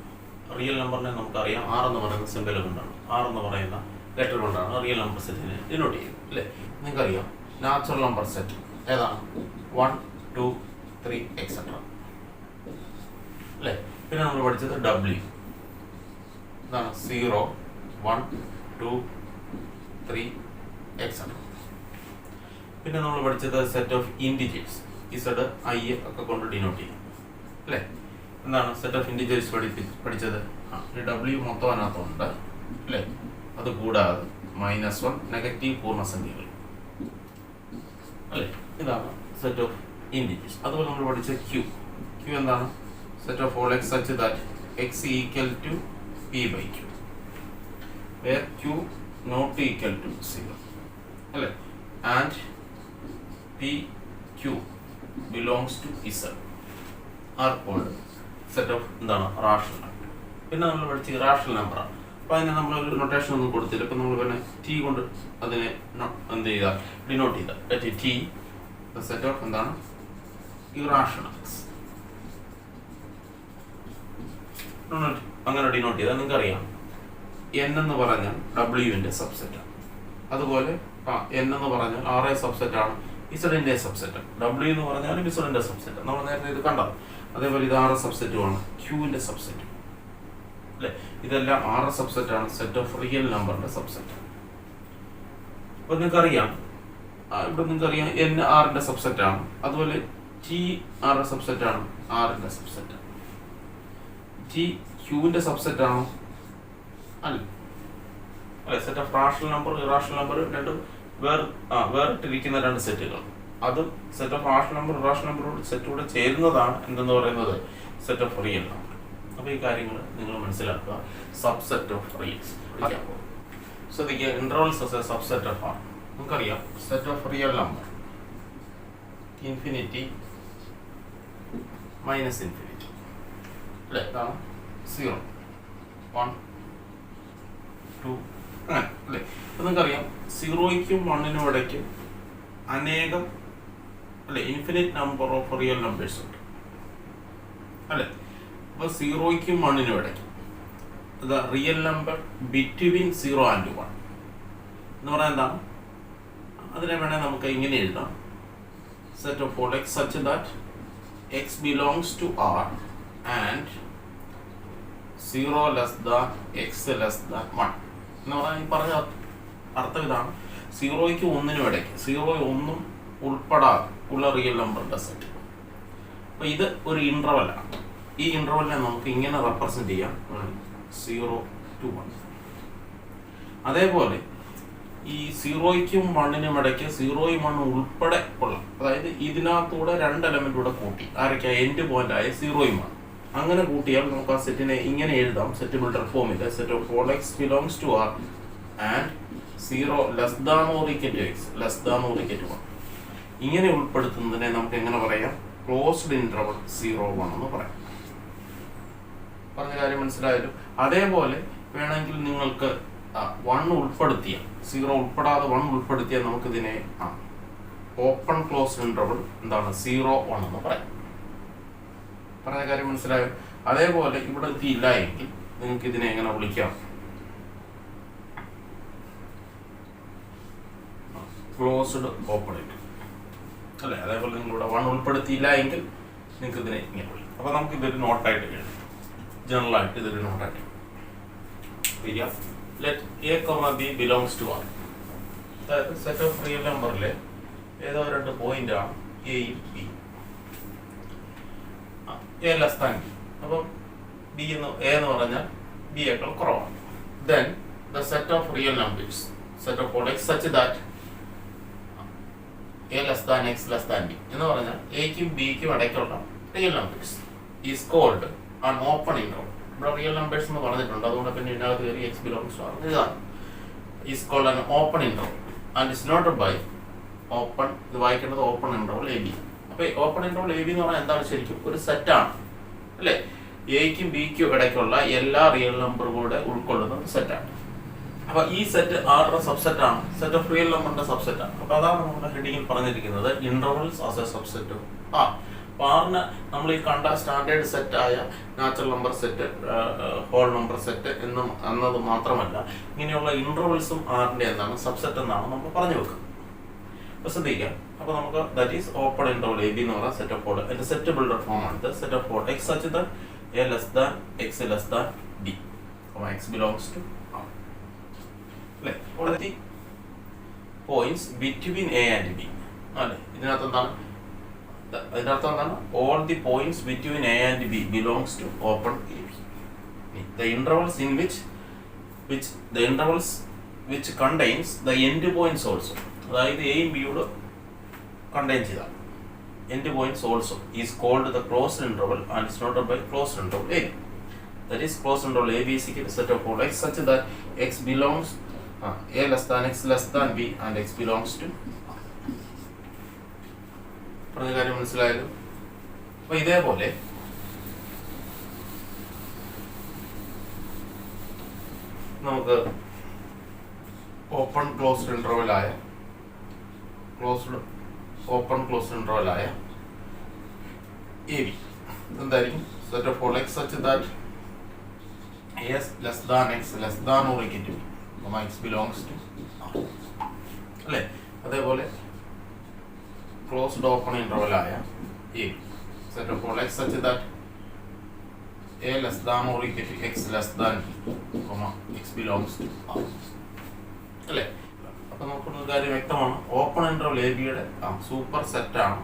റിയൽ നമ്പറിനെ നമുക്കറിയാം R എന്ന് പറയുന്ന സിമ്പൽ കൊണ്ടാണ്, R എന്ന് പറയുന്ന ലെറ്റർ കൊണ്ടാണ് റിയൽ നമ്പർ സെറ്റിനെ ഡിനോട്ട് ചെയ്യുന്നത് അല്ലേ. നിങ്ങൾക്കറിയാം നാച്ചുറൽ നമ്പർ സെറ്റ് ഏതാണ് 1 2 3 എക്സെട്ര അല്ലേ. പിന്നെ നമ്മൾ പഠിച്ചത് W ഇതാണ് 0 1 2 3 എക്സെട്ര. പിന്നെ നമ്മൾ പഠിച്ചത് set of integers Z I ഒക്കെ കൊണ്ട് ഡിനോട്ട് ചെയ്യും അല്ലേ. എന്താണ് സെറ്റ് ഓഫ് ഇൻഡിജേഴ്സ് പഠിച്ചത്? W മൊത്തം അതിനകത്തുണ്ട് അല്ലേ. അത് കൂടാതെ -1 നെഗറ്റീവ് പൂർണ്ണസംഖ്യകൾ അല്ലേ. ഇതാണ് സെറ്റ് ഓഫ് ഇൻഡിജേഴ്സ്. അതുപോലെ നമ്മൾ പഠിച്ച Q എന്താണ്? Set of all x such that x equal to p/q where q not equal to 0 അല്ലേ. And PQ belongs to Z are called set of എന്താണ് റാഷണൽ നമ്പർ. പിന്നെ നമ്മൾ പഠിച്ച ഇറാഷണൽ നമ്പറാണ്. അപ്പോൾ അതിനെ നമ്മൾ ഒരു നൊട്ടേഷൻ ഒന്നും കൊടുത്തില്ല. ഇപ്പം നമ്മൾ പിന്നെ T കൊണ്ട് അതിനെ എന്ത് ചെയ്ത ഡിനോട്ട് ചെയ്ത T ദ സെറ്റ് ഓഫ് എന്താണ് ഇറാഷണൽസ് അങ്ങനെ ഡിനോട്ട് ചെയ്താൽ നിങ്ങൾക്ക് അറിയാം N എന്ന് പറഞ്ഞാൽ W-ന്റെ സബ്സെറ്റാണ്. അതുപോലെ N എന്ന് പറഞ്ഞാൽ R സബ്സെറ്റ് ആണ്, ഇസഡിന്റെ സബ്സെറ്റ്. W എന്ന് പറഞ്ഞാൽ ഇസഡിന്റെ സബ്സെറ്റ് നമ്മൾ നേരത്തെ ഇത് കണ്ടത്. അതേപോലെ ഇത് R സബ്സെറ്റുമാണ്, Q-ന്റെ സബ്സെറ്റ് അല്ലേ. ഇതെല്ലാം R സബ്സെറ്റ് ആണ്, സെറ്റ് ഓഫ് റിയൽ നമ്പറിന്റെ സബ്സെറ്റ്. അപ്പൊ നിങ്ങൾക്കറിയാം ഇവിടെ നിങ്ങൾക്കറിയാം N R-ന്റെ സബ്സെറ്റ് ആണ്. അതുപോലെ T R സബ്സെറ്റ് ആണ്, R-ന്റെ സബ്സെറ്റ്. T Q-ന്റെ സബ്സെറ്റ് ആണോ? അല്ല. Set of rational number irrational number രണ്ടും വേറിട്ടിരിക്കുന്ന രണ്ട് സെറ്റുകൾ. അത് set of rational number irrational നമ്പറോട് സെറ്റൂടെ ചേരുന്നതാണ് എന്തെന്ന് പറയുന്നത് സെറ്റ് ഓഫ് റിയൽ നമ്പർ. അപ്പോൾ ഈ കാര്യങ്ങൾ നിങ്ങൾ മനസ്സിലാക്കുക. സബ്സെറ്റ് ഓഫ് റിയൽസ് ശ്രദ്ധിക്കുക. Intervals as a subset of R. നമുക്കറിയാം set of real number infinity minus infinity അല്ലേ. ഇതാണ് 0 1 2 അങ്ങനെ അല്ലേ. അപ്പം നിങ്ങൾക്കറിയാം 0യ്ക്കും 1നും ഇടയ്ക്ക് അനേകം അല്ലെ infinite number of real numbers ഉണ്ട് അല്ലെ. അപ്പോൾ 0യ്ക്കും 1നും ഇടയ്ക്ക് the real number between 0 and 1 എന്ന് പറഞ്ഞാൽ എന്താണ്? അതിനെ വേണേൽ നമുക്ക് ഇങ്ങനെ എഴുതാം. Set of all x such that x belongs to R and 0 less than x less than 1 എന്ന് പറഞ്ഞാൽ ഈ പറഞ്ഞ അർത്ഥം ഇതാണ്. 0യ്ക്കും 1നും ഇടയ്ക്ക് 0 1 ഉൾപ്പെടാതെ ഉള്ള റിയൽ നമ്പറിന്റെ സെറ്റ്. അപ്പോൾ ഇത് ഒരു ഇന്റർവെലാണ്. ഈ ഇന്റർവെലിനെ നമുക്ക് ഇങ്ങനെ റെപ്രസെന്റ് ചെയ്യാം 0 to 1. അതേപോലെ ഈ 0യ്ക്കും 1നും ഇടയ്ക്ക് 0യും 1 ഉൾപ്പെടെ ഉള്ള, അതായത് ഇതിനകത്തൂടെ രണ്ട് എലമെന്റ് കൂടെ കൂട്ടി ആരൊക്കെ എൻഡ് പോയിന്റ് ആയ 0യും 1 അങ്ങനെ കൂട്ടിയാൽ നമുക്ക് ആ സെറ്റിനെ ഇങ്ങനെ എഴുതാം. സെറ്റ് ബിൽഡർ ഫോമിൽ set of all x belongs to R and 0 less than or equal to x less than or equal to 1 ഇങ്ങനെ ഉൾപ്പെടുത്തുന്നതിനെ നമുക്ക് എങ്ങനെ പറയാം? ക്ലോസ്ഡ് ഇന്റർവൽ 0 1 എന്ന് പറയാം. പറഞ്ഞ കാര്യം മനസ്സിലായല്ലോ. അതേപോലെ വേണമെങ്കിൽ നിങ്ങൾക്ക് 1 ഉൾപ്പെടുത്തിയ 0 ഉൾപ്പെടാതെ 1 ഉൾപ്പെടുത്തിയാൽ നമുക്കിതിനെ ഓപ്പൺ ക്ലോസ്ഡ് ഇന്റർവൽ എന്താണ് 0 1 എന്ന് പറയാം. പറഞ്ഞ കാര്യം മനസ്സിലായോ? അതേപോലെ ഇവിടെ എത്തിയില്ല എങ്കിൽ നിങ്ങൾക്ക് ഇതിനെ എങ്ങനെ വിളിക്കാം? ക്ലോസ്ഡ് ഓപ്പൺ അല്ലെ. അതേപോലെ നിങ്ങളിവിടെ 1 ഉൾപ്പെടുത്തിയില്ല എങ്കിൽ നിങ്ങൾക്ക് ഇതിനെ ഇങ്ങനെ വിളിക്കാം. അപ്പൊ നമുക്ക് ഇതൊരു നോട്ടായിട്ട് എഴുതാം. ജനറൽ ആയിട്ട് ഇതൊരു നോട്ടായിട്ട് let A, B belongs to R. അതായത് സെറ്റ് ഓഫ് റിയൽ നമ്പറിലെ ഏതോ രണ്ട് പോയിന്റ് ആണ് എയും B. A less than B. അപ്പം B എന്ന് A എന്ന് പറഞ്ഞാൽ B യേക്കാൾ കുറവാണ്. Then the set of real numbers set of all x such that A less than x less than b എന്ന് പറഞ്ഞാൽ എക്കും ബിക്കും ഇടയ്ക്കുള്ള real numbers is called an open interval. ഇവിടെ റിയൽ നമ്പേഴ്സ് എന്ന് പറഞ്ഞിട്ടുണ്ട്, അതുകൊണ്ട് പിന്നെ ഇതിനകത്ത് കയറി x belongs to R ഇതാണ്. Is called an open interval and is noted by open. ഇത് വായിക്കേണ്ടത് ഓപ്പൺ ഇന്റർവൽ എ ബി. അപ്പോൾ ഓപ്പൺ ഇന്റർവൽ എ ബി എന്ന് പറഞ്ഞാൽ എന്താണ്? ശരിക്കും ഒരു സെറ്റാണ് അല്ലേ. എക്കും ബിക്കും ഇടയ്ക്കുള്ള എല്ലാ റിയൽ നമ്പറും കൂടെ ഉൾക്കൊള്ളുന്ന ഒരു സെറ്റാണ്. അപ്പോൾ ഈ സെറ്റ് ആറുടെ സബ്സെറ്റ് ആണ്, സെറ്റ് ഓഫ് റിയൽ നമ്പറിന്റെ സബ്സെറ്റ് ആണ്. അപ്പോൾ അതാണ് നമ്മുടെ ഹെഡിങ്ങിൽ പറഞ്ഞിരിക്കുന്നത് ഇന്റർവൽസ് ആസ് എ സബ്സെറ്റ് ആ. അപ്പോൾ ആറിന് നമ്മൾ ഈ കണ്ട സ്റ്റാൻഡേർഡ് സെറ്റ് ആയ natural number set, whole number set എന്നത് മാത്രമല്ല, ഇങ്ങനെയുള്ള ഇന്റർവൽസും ആറിന്റെ എന്താണ് സബ്സെറ്റ് എന്നാണ് നമ്മൾ പറഞ്ഞു വെക്കുന്നത്. അപ്പോൾ ശ്രദ്ധിക്കാം. അപ്പോൾ നമുക്ക് that is open interval A B എന്ന് പറഞ്ഞ സെറ്റ് ഓഫ് കോഡ് അതിന്റെ സെറ്റ് ബിൽഡർ ഫോം ആണ്. Set of code x such that A less than x less than D, x belongs to R. അല്ലേ, already points between A and B അല്ലേ. ഇതിനകത്ത് എന്താണ്, അതിനർത്ഥം എന്താണ്, all the points between A and B belongs to open A B. The intervals in which the intervals which contains the end points also, അതായത് എയും ബിയോട് contain ചെയ്ത end points also is called the closed interval and is noted by closed interval A. That is closed interval A B is equal to set of all x such that x belongs A less than x less than B and x belongs to R. പറഞ്ഞ കാര്യം മനസ്സിലായല്ലോ. അപ്പോൾ ഇതേപോലെ നമുക്ക് open closed ഇന്റർവെലായ A B എന്തായിരിക്കും, set of all x such that A less than x less than or equal to B, x belongs to R അല്ലേ. അതേപോലെ ക്ലോസ്ഡ് ഓപ്പൺ ഇന്റർവെലായ A B set of all x such that A less than or equal to x less than x belongs to R അല്ലേ. അപ്പോൾ നമുക്കൊരു കാര്യം വ്യക്തമാണ്, open interval A ബിയുടെ super set ആണ്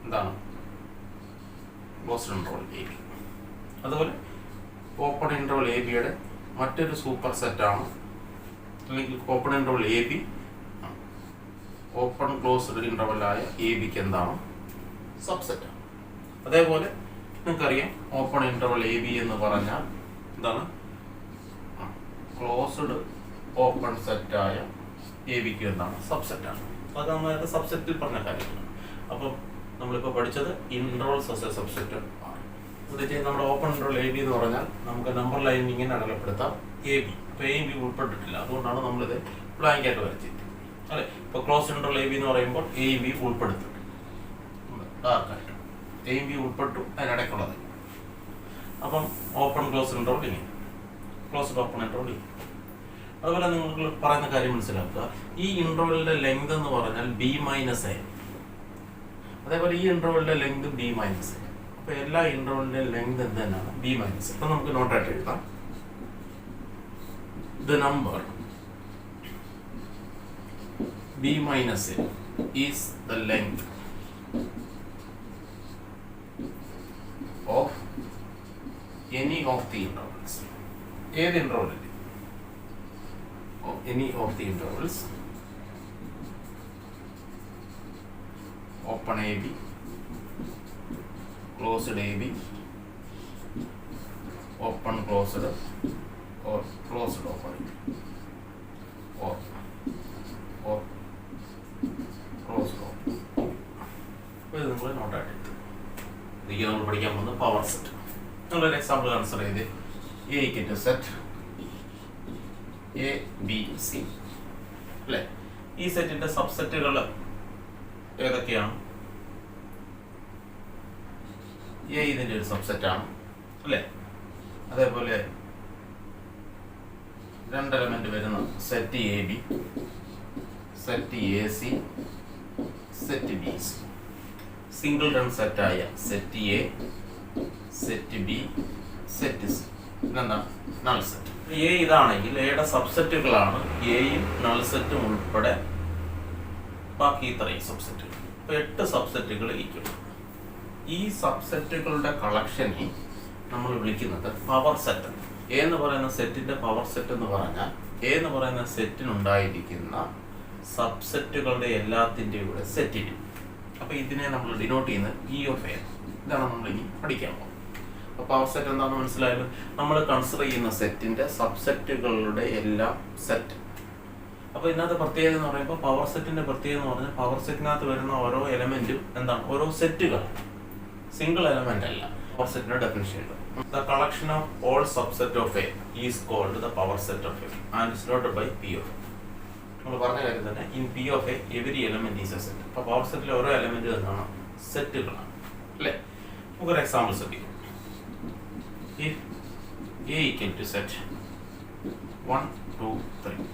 എന്താണ് ക്ലോസ്ഡ് ഇന്റർവൽ എ ബി. അതുപോലെ ഓപ്പൺ ഇന്റർവൽ എ ബിയുടെ മറ്റൊരു സൂപ്പർ സെറ്റ് ആണ്, അല്ലെങ്കിൽ open interval A B open closed ഇന്റർവലായ എ ബിക്ക് എന്താണ് സബ്സെറ്റ് ആണ്. അതേപോലെ നിങ്ങൾക്കറിയാം ഓപ്പൺ ഇന്റർവൽ എ ബി എന്ന് പറഞ്ഞാൽ എന്താണ്, ക്ലോസ്ഡ് ഓപ്പൺ സെറ്റായ എ ബിക്ക് എന്താണ് സബ്സെറ്റാണ്. അത് നമ്മൾ സബ്സെറ്റിൽ പറഞ്ഞ കാര്യമാണ്. അപ്പം നമ്മളിപ്പോൾ പഠിച്ചത് ഇന്റർവൽസ് ആസ് എ സബ്സെറ്റ് ആണ്. എന്നിട്ട് നമ്മുടെ ഓപ്പൺ ഇന്റർവൽ എ ബി എന്ന് പറഞ്ഞാൽ നമുക്ക് നമ്പർ ലൈൻ ഇങ്ങനെ അടയാളപ്പെടുത്താം എ ബി. അപ്പോൾ എ ബി ഉൾപ്പെട്ടിട്ടില്ല, അതുകൊണ്ടാണ് നമ്മളിത് ബ്ലാങ്ക് ആയിട്ട് വരച്ചിട്ട് അല്ലേ. ഇപ്പോൾ ക്ലോസ് ഇന്റർവൽ എ ബി എന്ന് പറയുമ്പോൾ എ ബി ഉൾപ്പെടുത്തുന്നുണ്ട് ഡാർക്കായിട്ട്, എ ബി ഉൾപ്പെട്ടു അതിനിടയ്ക്കുള്ളത്. അപ്പം ഓപ്പൺ ക്ലോസ് ഇന്റർവൽ ഇങ്ങനെ, ക്ലോസ്ഡ് ഓപ്പൺ ഇന്റർവൽ ഇങ്ങനെ. അതുപോലെ നിങ്ങൾ പറയുന്ന കാര്യം മനസ്സിലാക്കുക, ഈ ഇന്റർവെലിന്റെ ലെങ്ത് എന്ന് പറഞ്ഞാൽ ബി മൈനസ് എ, അതേപോലെ ഈ ഇന്റർവെലിന്റെ ലെങ്ത് ബി മൈനസ് എ. അപ്പൊ എല്ലാ ഇന്റർവെലിന്റെ ലെങ്ത് എന്ത് തന്നെയാണ് ബി മൈനസ്. അപ്പൊ നമുക്ക് നോട്ടായിട്ട് എഴുതാം, the number B minus A is the length of any of the intervals. ഏത് interval of any of the intervals open AB, closed AB, open closed or closed open or closed open. ഇത് നിങ്ങൾ നോട്ടായിട്ട് ഇതൊക്കെ നമ്മൾ പഠിക്കാൻ പോകുന്നത് power set. നമ്മളൊരു example consider ചെയ്ത് A equal to set A B C അല്ലേ. ഈ സെറ്റിന്റെ സബ്സെറ്റുകൾ ഏതൊക്കെയാണ്? എ ഇതിന്റെ ഒരു സബ്സെറ്റാണ് അല്ലേ. അതേപോലെ രണ്ട് എലമെന്റ് വരുന്ന set A B, set A C, set B C. Singleton സെറ്റായ set A, set B, set C. പിന്നെന്താണ് നൾ സെറ്റ്. എ ഇതാണെങ്കിൽ എയുടെ സബ്സെറ്റുകളാണ് എയും നൾ സെറ്റും ഉൾപ്പെടെ ബാക്കി ഇത്രയും സബ്സെറ്റുകൾ. ഇപ്പൊ 8 സബ്സെറ്റുകൾ ഇരിക്കും. ഈ സബ്സെറ്റുകളുടെ കളക്ഷനെ നമ്മൾ വിളിക്കുന്നത് പവർ സെറ്റ്. എ എന്ന് പറയുന്ന സെറ്റിന്റെ പവർ സെറ്റ് എന്ന് പറഞ്ഞാൽ എ എന്ന് പറയുന്ന സെറ്റിനുണ്ടായിരിക്കുന്ന സബ്സെറ്റുകളുടെ എല്ലാത്തിൻ്റെയും കൂടെ സെറ്റിന്. അപ്പോൾ ഇതിനെ നമ്മൾ ഡിനോട്ട് ചെയ്യുന്നത് പി ഓഫ് എ. ഇതാണ് നമ്മൾ ഇനി പഠിക്കാൻ പോകുന്നത്. അപ്പോൾ പവർ സെറ്റ് എന്താണെന്ന് മനസ്സിലായാലും നമ്മൾ കൺസിഡർ ചെയ്യുന്ന സെറ്റിന്റെ സബ്സെറ്റുകളുടെ എല്ലാം സെറ്റ്. അപ്പോൾ ഇതിനകത്ത് പ്രത്യേകത എന്ന് പറയുമ്പോൾ പവർ സെറ്റിന്റെ പ്രത്യേകത എന്ന് പറഞ്ഞാൽ പവർ സെറ്റിനകത്ത് വരുന്ന ഓരോ എലമെന്റും എന്താണ്, ഓരോ സെറ്റുകൾ, സിംഗിൾ എലമെന്റ് അല്ല. പവർ സെറ്റിന്റെ definition the collection of all subset of A is called the power set of A and is noted by P of A. നമ്മൾ പറഞ്ഞ കാര്യം തന്നെ, in P of A every element is a set. അപ്പോൾ power സെറ്റിലെ ഓരോ element എന്താണ്, സെറ്റുകളാണ് അല്ലേ. നമുക്കൊരു എക്സാമ്പിൾ ശ്രദ്ധിക്കാം. If A equal to set 1, 2, 3,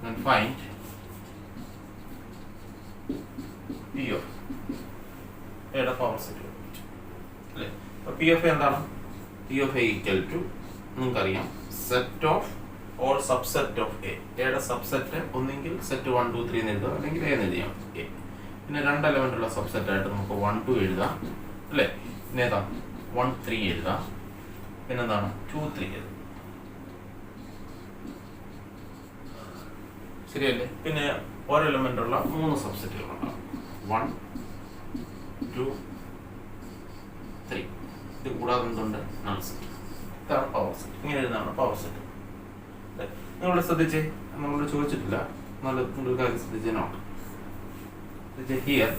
then find P of എയുടെ പവർ സെറ്റ് അല്ലേ. അപ്പോൾ പി ഓഫ് എന്താണ്? P of A equal to നിങ്ങൾക്കറിയാം set of all subset of എയുടെ സബ്സെറ്റ് ഒന്നെങ്കിൽ സെറ്റ് 1 2 3 എന്ന് എഴുതാം, അല്ലെങ്കിൽ എന്ന് എഴുതിയാൽ എ. പിന്നെ 2 എലമെന്റ് ഉള്ള സബ്സെറ്റ് ആയിട്ട് നമുക്ക് 1 2 എഴുതാം അല്ലേ. പിന്നെ ഏതാ 1 3 എഴുതാം, പിന്നെന്താണ് 2 3 എഴുതാം, ശരിയല്ലേ. പിന്നെ ഓരോ എലമെന്റ് ഉള്ള 3 സബ്സെറ്റുകളുണ്ടാവും, 1 2 3. ഇത് കൂടാതെ എന്തുണ്ട്? Null set. ഇതാണ് പവർ സെറ്റ്. ഇങ്ങനെ എഴുതാണ് പവർ സെറ്റ്. നിങ്ങളിവിടെ ശ്രദ്ധിച്ചേ, നമ്മളോട് ചോദിച്ചിട്ടില്ല, നിങ്ങൾ കാര്യം ശ്രദ്ധിച്ചേ. Note here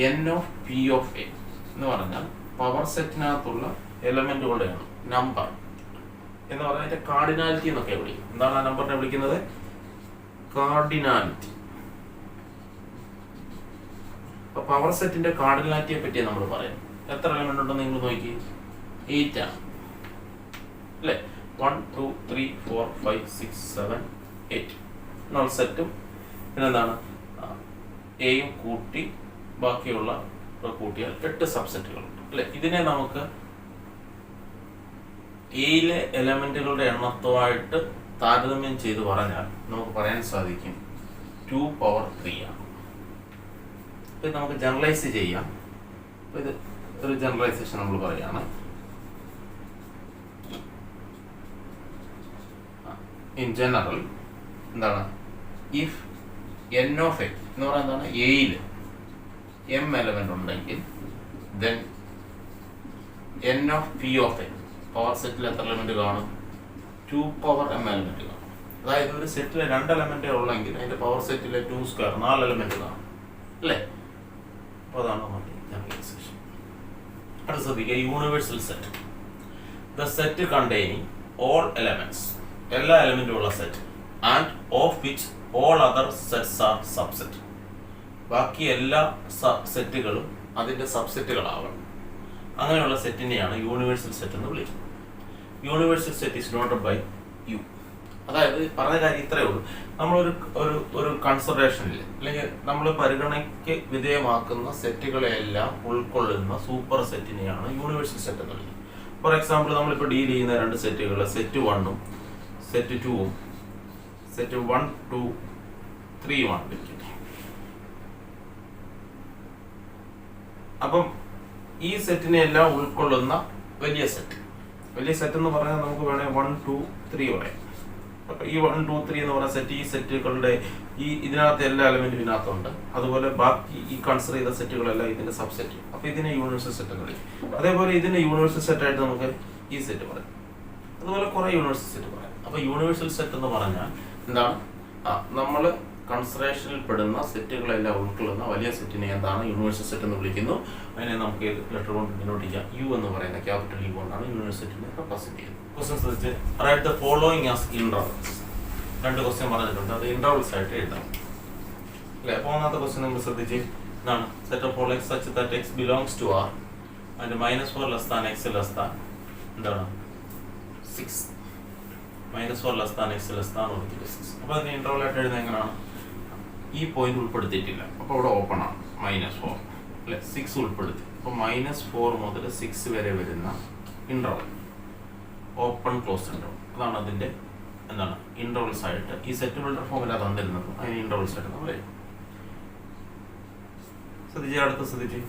n of P of A എന്ന് പറഞ്ഞാൽ പവർ സെറ്റിനകത്തുള്ള എലമെന്റുകളുടെയാണ് നമ്പർ എന്ന് പറഞ്ഞാൽ അതിന്റെ കാർഡിനാലിറ്റി എന്നൊക്കെ വിളിക്കും. എന്താണ് ആ നമ്പറിനെ വിളിക്കുന്നത്? കാർഡിനാലിറ്റി. അപ്പൊ പവർ സെറ്റിന്റെ കാർഡിനാലിറ്റിയെ പറ്റി നമ്മൾ പറയാം. എത്ര എലമെന്റ് ഉണ്ടെന്ന് നിങ്ങൾ നോക്കി, 8 ആണ് അല്ലേ. 1 2 3 4 5 6 7 8 നൾ സെറ്റും പിന്നെന്താണ് എയും കൂട്ടി ബാക്കിയുള്ള കൂട്ടിയാൽ 8 സബ്സെറ്റുകളുണ്ട് അല്ലെ. ഇതിനെ നമുക്ക് എയിലെ എലമെന്റുകളുടെ എണ്ണത്തുമായിട്ട് താരതമ്യം ചെയ്ത് പറഞ്ഞാൽ നമുക്ക് പറയാൻ സാധിക്കും 2 പവർ 3 ആണ്. ഇത് നമുക്ക് ജനറലൈസ് ചെയ്യാം. ഇത് ഒരു ജനറലൈസേഷൻ നമ്മൾ പറയാണ്. ഇൻ ജനറൽ എന്താണ്, ഇഫ് എൻ ഓഫ് എ എന്ന് പറയുന്നത് എന്താണ്, എയിൽ എം എലമെന്റ് ഉണ്ടെങ്കിൽ then N of P of A power സെറ്റിൽ എത്ര എലമെന്റ് കാണും? 2 പവർ എം എലമെന്റ് കാണും. അതായത് ഒരു സെറ്റിൽ 2 എലമെന്റ് ഉള്ളെങ്കിൽ അതിന്റെ പവർ സെറ്റിലെ 2 സ്ക്വയർ 4 എലമെന്റ് കാണും അല്ലേ. അപ്പോൾ അതാണ് നമ്മുടെ ജനറലൈസേഷൻ. അടുത്ത ശ്രദ്ധിക്കുക, universal set. The set containing all elements, എല്ലാ എലമെന്റും ഉള്ള set, and of which all other sets R subset. ബാക്കി എല്ലാ സെറ്റുകളും അതിന്റെ സബ്സെറ്റുകളാവണം. അങ്ങനെയുള്ള സെറ്റിനെയാണ് യൂണിവേഴ്സൽ സെറ്റ് എന്ന് വിളിക്കുന്നത്. Universal set is noted by U. അതായത് പറഞ്ഞ കാര്യം ഇത്രയേ ഉള്ളൂ. നമ്മളൊരു ഒരു ഒരു കൺസിഡറേഷനിൽ അല്ലെങ്കിൽ നമ്മൾ പരിഗണനയ്ക്ക് വിധേയമാക്കുന്ന സെറ്റുകളെല്ലാം ഉൾക്കൊള്ളുന്ന സൂപ്പർ സെറ്റിനെയാണ് യൂണിവേഴ്സൽ സെറ്റ് എന്ന് വിളിക്കുന്നത്. ഫോർ എക്സാമ്പിൾ, നമ്മളിപ്പോൾ ഡീൽ ചെയ്യുന്ന 2 സെറ്റുകൾ സെറ്റ് 1ഉം സെറ്റ് 2ഉം സെറ്റ് 1 2 3 1 വിളിക്കട്ടെ. അപ്പം ഈ സെറ്റിനെ എല്ലാം ഉൾക്കൊള്ളുന്ന വലിയ സെറ്റ് എന്ന് പറഞ്ഞാൽ നമുക്ക് വേണേൽ 1 2 3 പറയാം. അപ്പൊ ഈ 1 2 3 എന്ന് പറയുന്ന സെറ്റ്, ഈ സെറ്റുകളുടെ ഇതിനകത്ത് എല്ലാ എലമെന്റും ഇതിനകത്തുണ്ട്. അതുപോലെ ബാക്കി ഈ കൺസിഡർ ചെയ്ത സെറ്റുകളെല്ലാം ഇതിന്റെ സബ്സെറ്റ്. അപ്പൊ ഇതിനെ യൂണിവേഴ്സൽ സെറ്റ് എന്ന് വിളിക്കും. അതേപോലെ ഇതിന്റെ യൂണിവേഴ്സൽ സെറ്റ് ആയിട്ട് നമുക്ക് ഈ സെറ്റ് പറയാം. അതുപോലെ കുറെ യൂണിവേഴ്സൽ സെറ്റ് പറയാം. അപ്പൊ യൂണിവേഴ്സൽ സെറ്റ് എന്ന് പറഞ്ഞാൽ എന്താണ്, നമ്മൾ കൺസിഡറേഷനിൽ പെടുന്ന സെറ്റുകളെല്ലാം ഉൾക്കൊള്ളുന്ന വലിയ സെറ്റിനെ എന്താണ് യൂണിവേഴ്സൽ സെറ്റ് എന്ന് വിളിക്കുന്നു. അതിനെ നമുക്ക് ലെറ്റർ കൊണ്ട് ഡിനോട്ട് ചെയ്യാം. യു എന്ന് പറയുന്ന ക്യാപിറ്റൽ യു കൊണ്ടാണ് യൂണിവേഴ്സൽ സെറ്റിനെ റെപ്രസെന്റ് ചെയ്യുന്നത്. ക്വസ്റ്റ്യൻ ശ്രദ്ധിച്ച്, right the following as intervals. 2 question പറഞ്ഞിട്ടുണ്ട്, അത് ഇന്റർവൽസ് ആയിട്ട് എഴുതാം അല്ലെ. അപ്പോൾ ഒന്നാമത്തെ ക്വസ്റ്റ്യൻ നമ്മൾ ശ്രദ്ധിച്ച് എന്താണ്, set of all x such that x belongs to R and -4 less than x less than എന്താണ് 6. -4 less than x less than or equal to 6. അപ്പോൾ അതിന് ഇന്റർവൽ ആയിട്ട് എഴുതുന്നത് എങ്ങനെയാണ്? ഈ പോയിന്റ് ഉൾപ്പെടുത്തിയിട്ടില്ല, അപ്പോൾ ഇവിടെ ഓപ്പൺ ആണ് -4 അല്ലെ. 6 ഉൾപ്പെടുത്തി, അപ്പോൾ -4 മുതൽ 6 വരെ വരുന്ന ഇന്റർവൽ ഓപ്പൺ ക്ലോസ് ഇന്റർവൽ. അതാണ് അതിന്റെ എന്താണ് ഇന്റർവൽസ് ആയിട്ട് ഈ സെറ്റ് ബിൽഡർ ഫോമിൽ തന്നിരുന്നത്. അതിന് ഇന്റർവൽസ് ആയിട്ട് നമ്മൾ എഴുതും. ശ്രദ്ധിച്ച് അടുത്ത ശ്രദ്ധിച്ച്,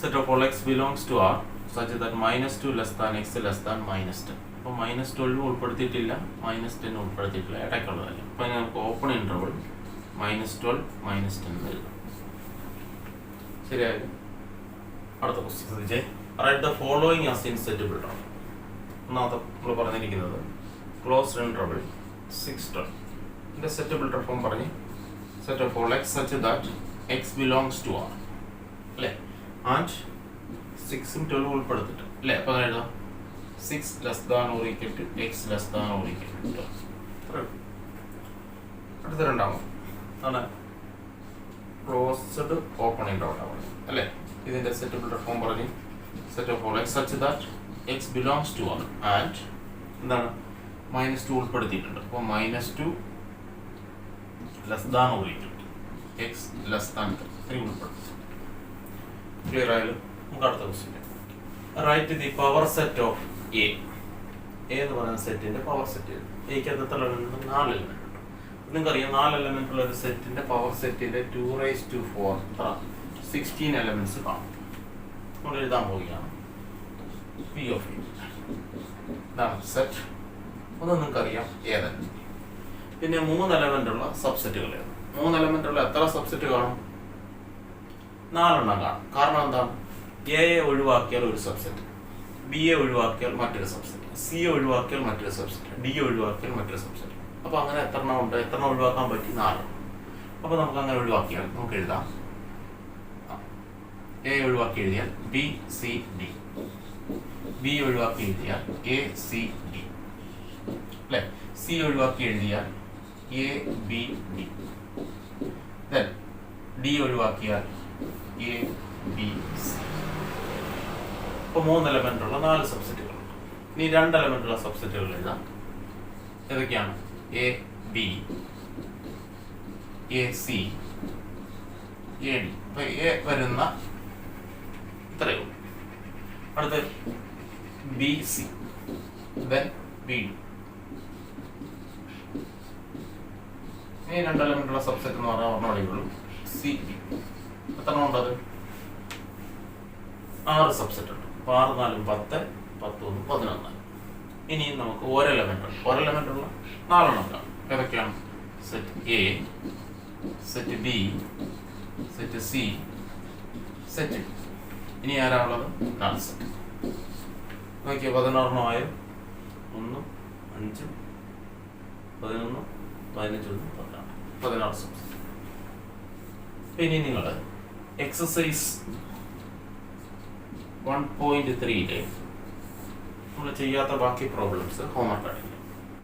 set of all x belongs to R such that -2 less than x less than -10. അപ്പോൾ -12 ഉൾപ്പെടുത്തിയിട്ടില്ല, -10 ഉൾപ്പെടുത്തിയിട്ടില്ല, ഇടയ്ക്കുള്ളതല്ല. അപ്പോൾ നമുക്ക് ഓപ്പൺ ഇന്റർവൽ -12 -10 എന്ന് എഴുതാം. ശരിയായത്. അടുത്ത ക്വസ്റ്റ്യൻ ശ്രദ്ധിച്ചേ, write the following as in set builder. ഒന്നാമത്തെ നമ്മൾ പറഞ്ഞിരിക്കുന്നത് ക്ലോസ്ഡ് ഇന്റർവൽ 6 12. ഇതിന്റെ സെറ്റ് ബിൽഡർ ഫോം പറഞ്ഞ്, set of all x such that x belongs to R അല്ലേ, ആൻഡ് 6ഉം 12 ഉൾപ്പെടുത്തിട്ട് അല്ലേ. അപ്പോൾ അങ്ങനെ എഴുതാം 6 less than or equal to x less than or equal to 12. അടുത്ത രണ്ടാമത് ആണ് ക്ലോസ്ഡ് ഓപ്പൺ ഇന്റർവൽ അല്ലേ. ഇതിന്റെ സെറ്റ് ബിൽഡർ ഫോം പറഞ്ഞ്, set of all x such that x belongs to R and എന്താണ് -2 ഉൾപ്പെടുത്തിയിട്ടുണ്ട്. അപ്പോൾ -2 less than or equal to less than 3 ഉൾപ്പെടും. ക്ലിയർ ആയാലും നമുക്ക് അടുത്ത question. Write the power set of A. A എന്ന് പറയുന്ന സെറ്റിന്റെ പവർ സെറ്റ്. എക്ക് അത് എത്ര എലമെന്റ്? 4 എലമെന്റ് ഉണ്ട്. നിങ്ങൾക്കറിയാം 4 എലമെന്റ് ഉള്ള ഒരു സെറ്റിന്റെ പവർ സെറ്റിന്റെ 2⁴ 16 എലമെന്റ്സ് കാണും. നമ്മൾ എഴുതാൻ പോവുകയാണ്. പി ഓഫ് എ ഇതാണ് സെറ്റ്. ഒന്ന് നിങ്ങൾക്കറിയാം ഏതാണ്. പിന്നെ 3 എലമെന്റ് ഉള്ള സബ്സെറ്റുകൾ. 3 എലമെന്റ് ഉള്ള എത്ര സബ്സെറ്റ് കാണും? 4 എണ്ണം കാണും. കാരണം എന്താണ്? എ ഒഴിവാക്കിയാൽ ഒരു സബ്സെറ്റ്, ബി എ ഒഴിവാക്കിയാൽ മറ്റൊരു സബ്സെറ്റ്, സി എ ഒഴിവാക്കിയാൽ മറ്റൊരു സബ്സെറ്റ്, ഡി എ ഒഴിവാക്കിയാൽ മറ്റൊരു സബ്സെറ്റ്. അപ്പൊ അങ്ങനെ എത്ര എണ്ണം ഉണ്ട്? എത്ര എണ്ണം ഒഴിവാക്കാൻ പറ്റി? 4. അപ്പൊ നമുക്ക് അങ്ങനെ ഒഴിവാക്കിയാൽ നമുക്ക് എഴുതാം. എ ഒഴിവാക്കി എഴുതിയാൽ ബി സി ഡി, ബി ഒഴിവാക്കി എഴുതിയാൽ എ സി ഡി അല്ലെ. സി ഒഴിവാക്കി എഴുതിയാൽ എ ബി ഡി, ഡി ഒഴിവാക്കിയാൽ എ ബി സി. ഇപ്പൊ 3 എലമെന്റ് ഉള്ള 4 സബ്സെറ്റുകൾ. ഇനി 2 എലമെന്റ് ഉള്ള സബ്സെറ്റുകൾ എഴുതാം. ഏതൊക്കെയാണ്? A B, A C, A D. അപ്പൊ എ വരുന്ന ഇത്രയേ ഉള്ളൂ. അടുത്ത് B C, then B D. ഈ 2 എലമെന്റ് ഉള്ള സബ്സെറ്റ് എന്ന് പറഞ്ഞാൽ ഒരെണ്ണോടെ ഉള്ളൂ. C B. എത്ര ഉണ്ടത്? 6 സബ്സെറ്റ് ഉണ്ട്. 6 4 10, 10 11. ഇനി നമുക്ക് ഒരു എലമെന്റ് ഉള്ള 4 എണ്ണം കാണും. ഏതൊക്കെയാണ്? Set A, set B, set C, set D. ഇനി ആരാ ഉള്ളത്? 4 സെറ്റ്. നോക്കിയാൽ 16 ആയോ? 1 5 11 15 16 സബ്സെറ്റ്. ഇനി നിങ്ങൾ എക്സസൈസ് 1.3 നമ്മൾ ചെയ്യാത്ത ബാക്കി പ്രോബ്ലംസ് ഹോംവർക്ക് ആണെങ്കിൽ